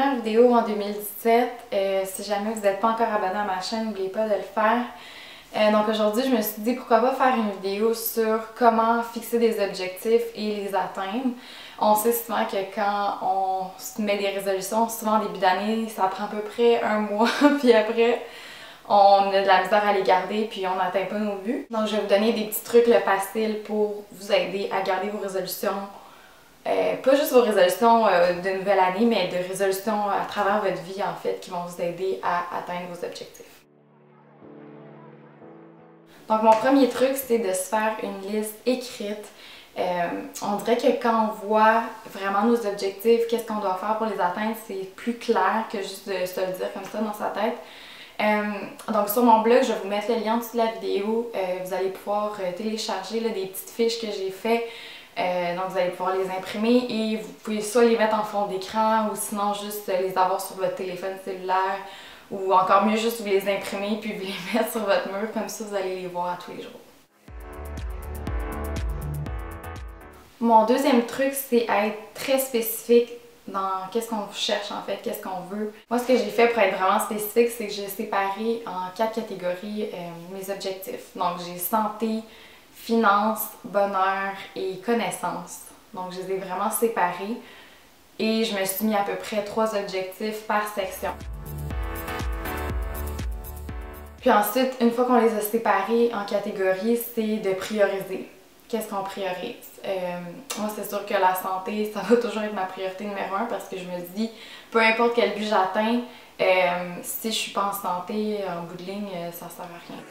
première vidéo en 2017. Si jamais vous n'êtes pas encore abonné à ma chaîne, n'oubliez pas de le faire. Donc aujourd'hui, je me suis dit pourquoi pas faire une vidéo sur comment fixer des objectifs et les atteindre. On sait souvent que quand on se met des résolutions, souvent en début d'année, ça prend à peu près un mois, puis après, on a de la misère à les garder, puis on n'atteint pas nos buts. Donc je vais vous donner des petits trucs faciles pour vous aider à garder vos résolutions. Pas juste vos résolutions de nouvelle année, mais de résolutions à travers votre vie en fait, qui vont vous aider à atteindre vos objectifs. Donc mon premier truc, c'est de se faire une liste écrite. On dirait que quand on voit vraiment nos objectifs, qu'est-ce qu'on doit faire pour les atteindre, c'est plus clair que juste de se le dire comme ça dans sa tête. Donc sur mon blog, je vais vous mettre le lien en dessous de la vidéo. Vous allez pouvoir télécharger là, des petites fiches que j'ai faites. Donc vous allez pouvoir les imprimer et vous pouvez soit les mettre en fond d'écran ou sinon juste les avoir sur votre téléphone cellulaire ou encore mieux juste vous les imprimer puis vous les mettre sur votre mur, comme ça vous allez les voir à tous les jours. Mon deuxième truc, c'est être très spécifique dans qu'est-ce qu'on cherche en fait, qu'est-ce qu'on veut. Moi, ce que j'ai fait pour être vraiment spécifique, c'est que j'ai séparé en 4 catégories mes objectifs. Donc j'ai santé, finances, bonheur et connaissances. Donc je les ai vraiment séparés et je me suis mis à peu près 3 objectifs par section. Puis ensuite, une fois qu'on les a séparés en catégories, c'est de prioriser. Qu'est-ce qu'on priorise? Moi, c'est sûr que la santé, ça va toujours être ma priorité numéro 1 parce que je me dis, peu importe quel but j'atteins, si je suis pas en santé, en bout de ligne, ça sert à rien.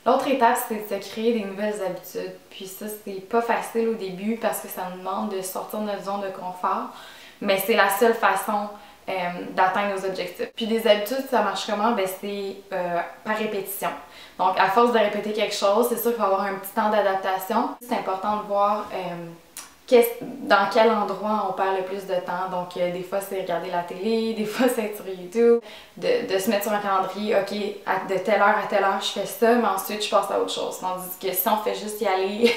L'autre étape, c'est de se créer des nouvelles habitudes. Puis ça, c'est pas facile au début parce que ça nous demande de sortir de notre zone de confort, mais c'est la seule façon d'atteindre nos objectifs. Puis des habitudes, ça marche comment? Ben c'est par répétition. Donc à force de répéter quelque chose, c'est sûr qu'il va y avoir un petit temps d'adaptation. C'est important de voir dans quel endroit on perd le plus de temps. Donc des fois c'est regarder la télé, des fois c'est être sur YouTube, de se mettre sur un calendrier, ok, de telle heure à telle heure je fais ça, mais ensuite je passe à autre chose. Tandis que si on fait juste y aller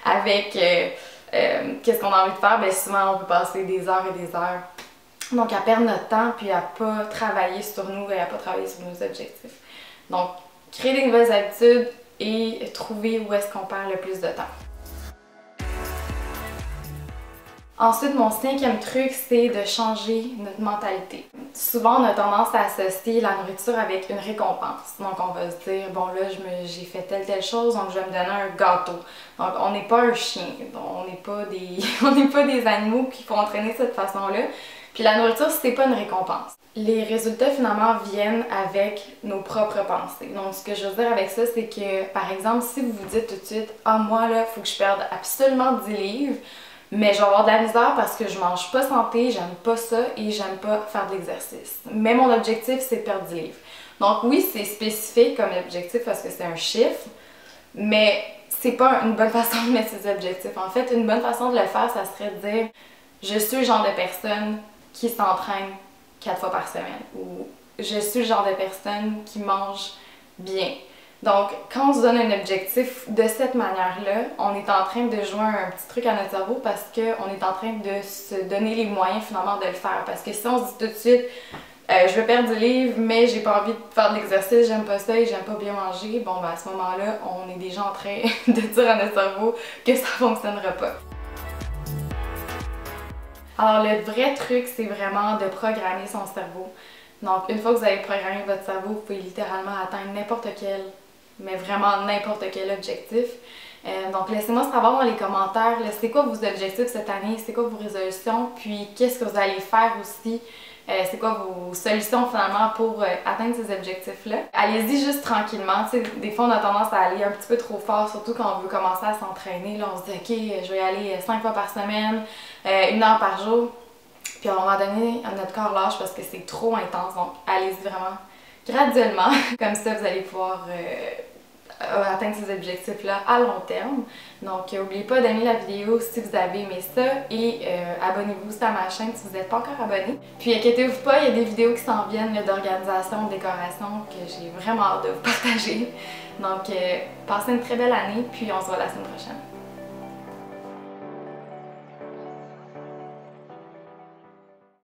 avec qu'est-ce qu'on a envie de faire, ben souvent on peut passer des heures et des heures. Donc à perdre notre temps puis à pas travailler sur nous et à pas travailler sur nos objectifs. Donc créer des nouvelles habitudes et trouver où est-ce qu'on perd le plus de temps. Ensuite, mon 5e truc, c'est de changer notre mentalité. Souvent, on a tendance à associer la nourriture avec une récompense. Donc, on va se dire, bon là, j'ai fait telle chose, donc je vais me donner un gâteau. Donc, on n'est pas un chien, on n'est pas des animaux qui font entraîner de cette façon-là. Puis la nourriture, c'est pas une récompense. Les résultats, finalement, viennent avec nos propres pensées. Donc, ce que je veux dire avec ça, c'est que, par exemple, si vous vous dites tout de suite, ah, moi, là, il faut que je perde absolument 10 livres, mais je vais avoir de la misère parce que je mange pas santé, j'aime pas ça et j'aime pas faire de l'exercice. Mais mon objectif, c'est de perdre 10 livres. Donc oui, c'est spécifique comme objectif parce que c'est un chiffre, mais c'est pas une bonne façon de mettre ses objectifs. En fait, une bonne façon de le faire, ça serait de dire « Je suis le genre de personne qui s'entraîne 4 fois par semaine » ou « Je suis le genre de personne qui mange bien ». Donc, quand on se donne un objectif de cette manière-là, on est en train de jouer un petit truc à notre cerveau parce qu'on est en train de se donner les moyens finalement de le faire. Parce que si on se dit tout de suite je veux perdre du livre, mais j'ai pas envie de faire de l'exercice, j'aime pas ça et j'aime pas bien manger, bon ben à ce moment-là, on est déjà en train de dire à notre cerveau que ça fonctionnera pas. Alors le vrai truc, c'est vraiment de programmer son cerveau. Donc une fois que vous avez programmé votre cerveau, vous pouvez littéralement atteindre n'importe quel, mais vraiment n'importe quel objectif. Donc laissez-moi savoir dans les commentaires, c'est quoi vos objectifs cette année, c'est quoi vos résolutions, puis qu'est-ce que vous allez faire aussi, c'est quoi vos solutions finalement pour atteindre ces objectifs-là. Allez-y juste tranquillement, tu sais, des fois on a tendance à aller un petit peu trop fort, surtout quand on veut commencer à s'entraîner, là on se dit ok, je vais y aller 5 fois par semaine, 1 heure par jour, puis à un moment donné, notre corps lâche parce que c'est trop intense, donc allez-y vraiment graduellement, comme ça vous allez pouvoir atteindre ces objectifs-là à long terme. Donc n'oubliez pas d'aimer la vidéo si vous avez aimé ça et abonnez-vous aussi à ma chaîne si vous n'êtes pas encore abonné. Puis inquiétez-vous pas, il y a des vidéos qui s'en viennent d'organisation, de décoration que j'ai vraiment hâte de vous partager. Donc passez une très belle année puis on se voit la semaine prochaine.